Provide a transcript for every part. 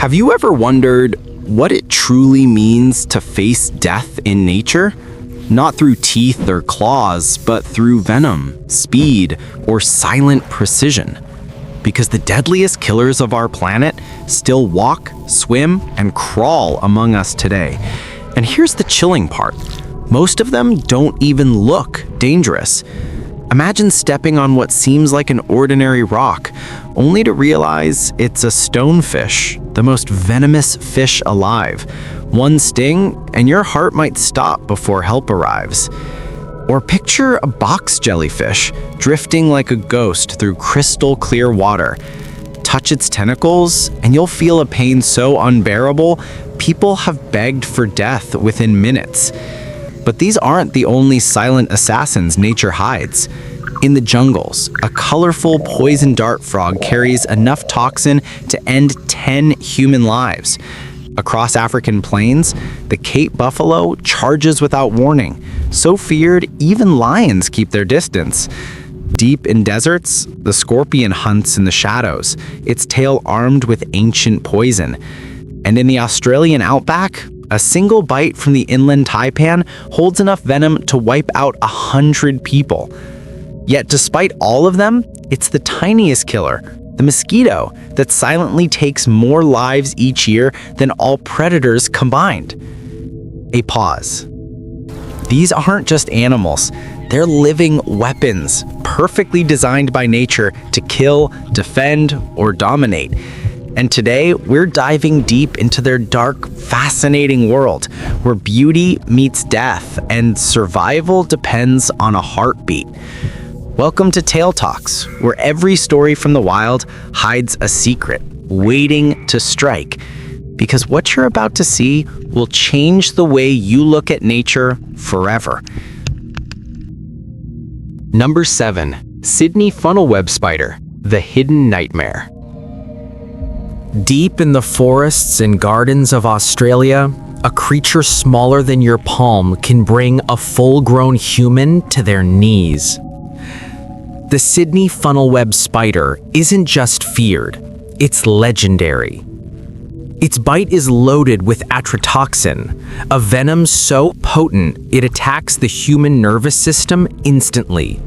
Have you ever wondered what it truly means to face death in nature? Not through teeth or claws, but through venom, speed, or silent precision. Because the deadliest killers of our planet still walk, swim, and crawl among us today. And here's the chilling part. Most of them don't even look dangerous. Imagine stepping on what seems like an ordinary rock, only to realize it's a stonefish, the most venomous fish alive. One sting, and your heart might stop before help arrives. Or picture a box jellyfish drifting like a ghost through crystal clear water. Touch its tentacles, and you'll feel a pain so unbearable, people have begged for death within minutes. But these aren't the only silent assassins nature hides. In the jungles, a colorful poison dart frog carries enough toxin to end 10 human lives. Across African plains, the Cape buffalo charges without warning, so feared even lions keep their distance. Deep in deserts, the scorpion hunts in the shadows, its tail armed with ancient poison. And in the Australian outback, a single bite from the inland taipan holds enough venom to wipe out 100 people. Yet despite all of them, it's the tiniest killer, the mosquito, that silently takes more lives each year than all predators combined. A pause. These aren't just animals, they're living weapons, perfectly designed by nature to kill, defend, or dominate. And today, we're diving deep into their dark, fascinating world, where beauty meets death and survival depends on a heartbeat. Welcome to Tale Talks, where every story from the wild hides a secret, waiting to strike. Because what you're about to see will change the way you look at nature forever. Number 7. Sydney funnel-web spider, the hidden nightmare. Deep in the forests and gardens of Australia, a creature smaller than your palm can bring a full-grown human to their knees. The Sydney funnel-web spider isn't just feared, it's legendary. Its bite is loaded with atritoxin, a venom so potent it attacks the human nervous system instantly.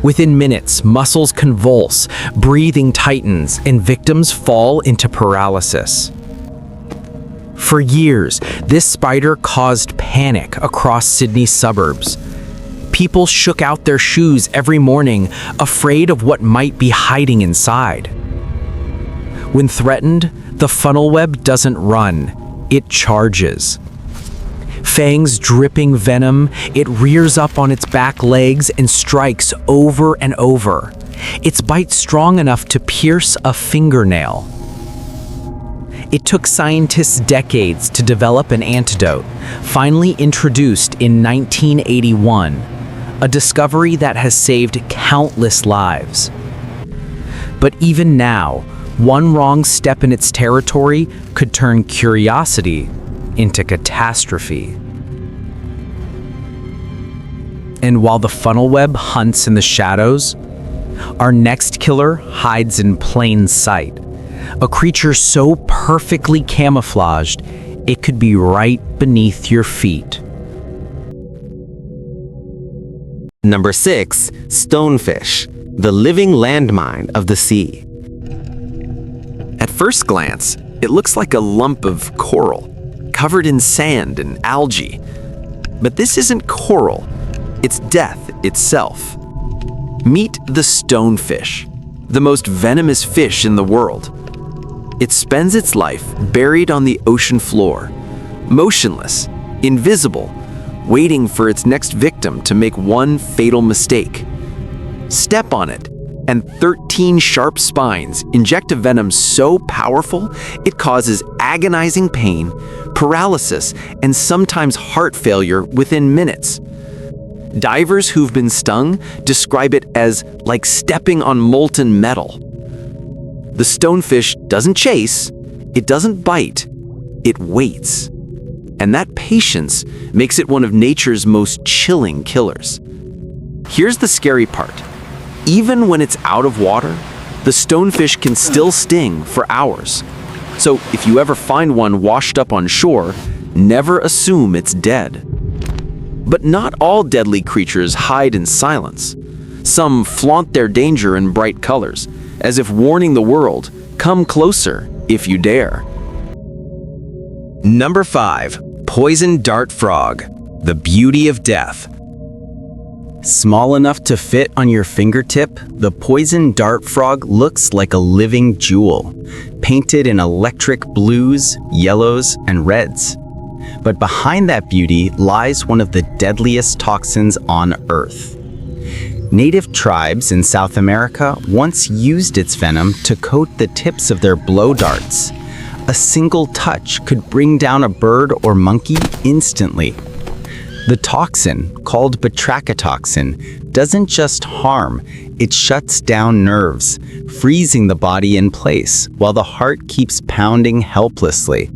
Within minutes, muscles convulse, breathing tightens, and victims fall into paralysis. For years, this spider caused panic across Sydney's suburbs. People shook out their shoes every morning, afraid of what might be hiding inside. When threatened, the funnel web doesn't run, it charges. Fangs dripping venom, it rears up on its back legs and strikes over and over. Its bite strong enough to pierce a fingernail. It took scientists decades to develop an antidote, finally introduced in 1981, a discovery that has saved countless lives. But even now, one wrong step in its territory could turn curiosity into catastrophe. And while the funnel web hunts in the shadows, our next killer hides in plain sight. A creature so perfectly camouflaged, it could be right beneath your feet. Number 6. Stonefish, the living landmine of the sea. At first glance, it looks like a lump of coral, covered in sand and algae. But this isn't coral, it's death itself. Meet the stonefish, the most venomous fish in the world. It spends its life buried on the ocean floor, motionless, invisible, waiting for its next victim to make one fatal mistake. Step on it, and 13 sharp spines inject a venom so powerful it causes agonizing pain, paralysis, and sometimes heart failure within minutes. Divers who've been stung describe it as like stepping on molten metal. The stonefish doesn't chase, it doesn't bite, it waits. And that patience makes it one of nature's most chilling killers. Here's the scary part. Even when it's out of water, the stonefish can still sting for hours. So if you ever find one washed up on shore, never assume it's dead. But not all deadly creatures hide in silence. Some flaunt their danger in bright colors, as if warning the world, come closer if you dare. Number 5. Poison dart frog, the beauty of death. Small enough to fit on your fingertip, the poison dart frog looks like a living jewel, painted in electric blues, yellows, and reds. But behind that beauty lies one of the deadliest toxins on Earth. Native tribes in South America once used its venom to coat the tips of their blow darts. A single touch could bring down a bird or monkey instantly. The toxin, called batrachotoxin, doesn't just harm, it shuts down nerves, freezing the body in place while the heart keeps pounding helplessly.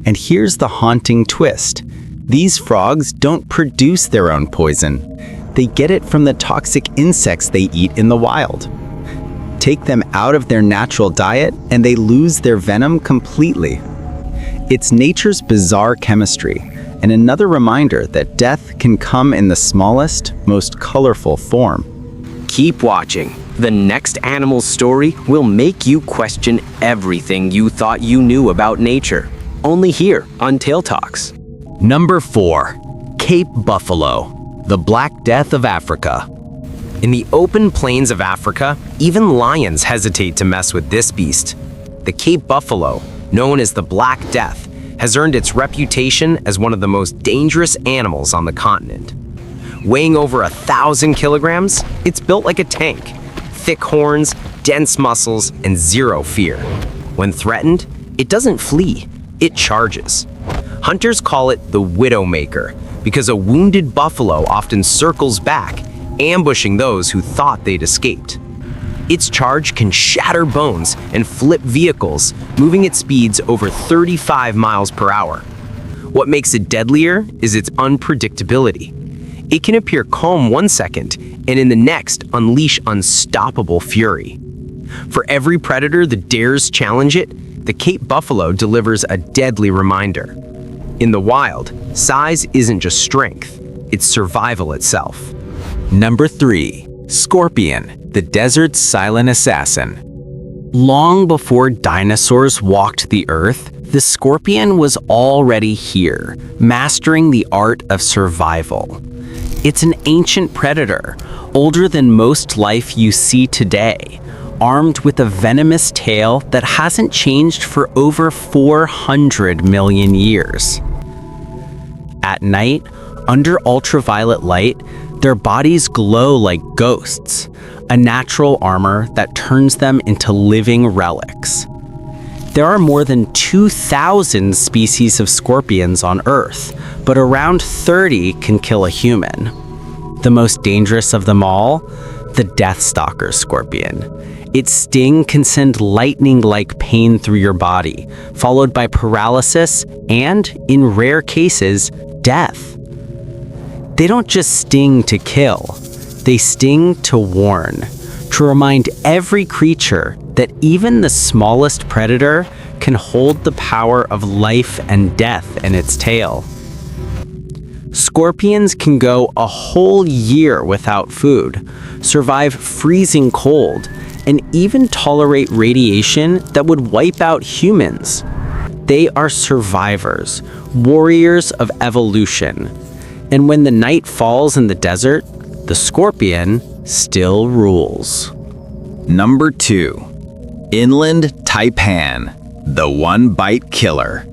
And here's the haunting twist. These frogs don't produce their own poison. They get it from the toxic insects they eat in the wild. Take them out of their natural diet and they lose their venom completely. It's nature's bizarre chemistry, and another reminder that death can come in the smallest, most colorful form. Keep watching. The next animal story will make you question everything you thought you knew about nature. Only here on Tail Talks. Number 4. Cape buffalo, the Black Death of Africa. In the open plains of Africa, even lions hesitate to mess with this beast. The Cape buffalo, known as the Black Death, has earned its reputation as one of the most dangerous animals on the continent. Weighing over 1,000 kilograms, it's built like a tank. Thick horns, dense muscles, and zero fear. When threatened, it doesn't flee, it charges. Hunters call it the Widowmaker because a wounded buffalo often circles back, ambushing those who thought they'd escaped. Its charge can shatter bones and flip vehicles, moving at speeds over 35 miles per hour. What makes it deadlier is its unpredictability. It can appear calm one second and in the next unleash unstoppable fury. For every predator that dares challenge it, the Cape buffalo delivers a deadly reminder. In the wild, size isn't just strength, it's survival itself. Number 3. Scorpion, the desert's silent assassin. Long before dinosaurs walked the earth, the scorpion was already here, mastering the art of survival. It's an ancient predator, older than most life you see today, armed with a venomous tail that hasn't changed for over 400 million years. At night, under ultraviolet light, their bodies glow like ghosts, a natural armor that turns them into living relics. There are more than 2,000 species of scorpions on Earth, but around 30 can kill a human. The most dangerous of them all, the Deathstalker scorpion. Its sting can send lightning-like pain through your body, followed by paralysis and, in rare cases, death. They don't just sting to kill, they sting to warn, to remind every creature that even the smallest predator can hold the power of life and death in its tail. Scorpions can go a whole year without food, survive freezing cold, and even tolerate radiation that would wipe out humans. They are survivors, warriors of evolution. And when the night falls in the desert, the scorpion still rules. Number 2. Inland taipan, the one-bite killer.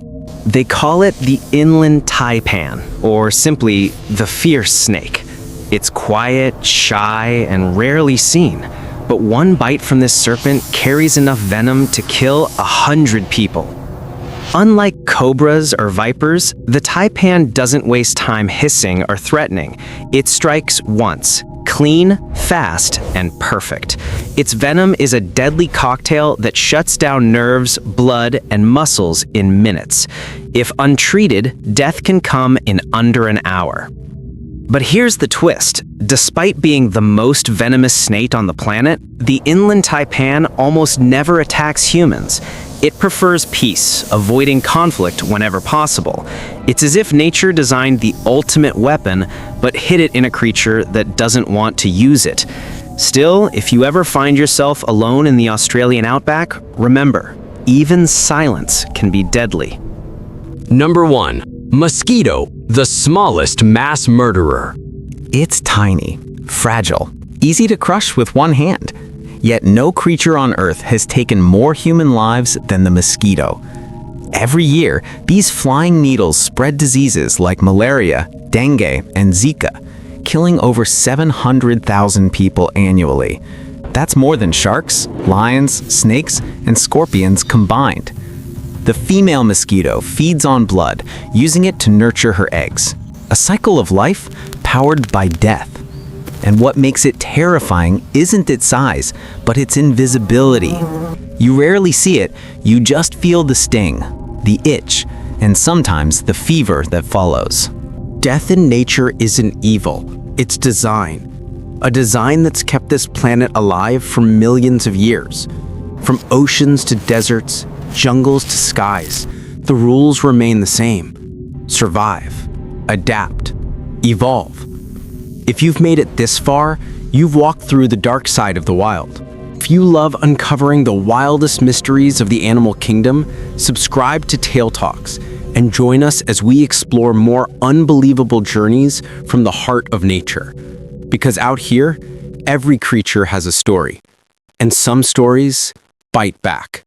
They call it the inland taipan, or simply the fierce snake. It's quiet, shy, and rarely seen, but one bite from this serpent carries enough venom to kill 100 people. Unlike cobras or vipers, the taipan doesn't waste time hissing or threatening. It strikes once, clean, fast, and perfect. Its venom is a deadly cocktail that shuts down nerves, blood, and muscles in minutes. If untreated, death can come in under an hour. But here's the twist. Despite being the most venomous snake on the planet, the inland taipan almost never attacks humans. It prefers peace, avoiding conflict whenever possible. It's as if nature designed the ultimate weapon, but hid it in a creature that doesn't want to use it. Still, if you ever find yourself alone in the Australian outback, remember, even silence can be deadly. Number 1. Mosquito, the smallest mass murderer. It's tiny, fragile, easy to crush with one hand. Yet no creature on Earth has taken more human lives than the mosquito. Every year, these flying needles spread diseases like malaria, dengue, and Zika, killing over 700,000 people annually. That's more than sharks, lions, snakes, and scorpions combined. The female mosquito feeds on blood, using it to nurture her eggs. A cycle of life powered by death. And what makes it terrifying isn't its size, but its invisibility. You rarely see it, you just feel the sting, the itch, and sometimes the fever that follows. Death in nature isn't evil, it's design. A design that's kept this planet alive for millions of years. From oceans to deserts, jungles to skies, the rules remain the same. Survive, adapt, evolve. If you've made it this far, you've walked through the dark side of the wild. If you love uncovering the wildest mysteries of the animal kingdom, subscribe to Tale Talks and join us as we explore more unbelievable journeys from the heart of nature. Because out here, every creature has a story, and some stories bite back.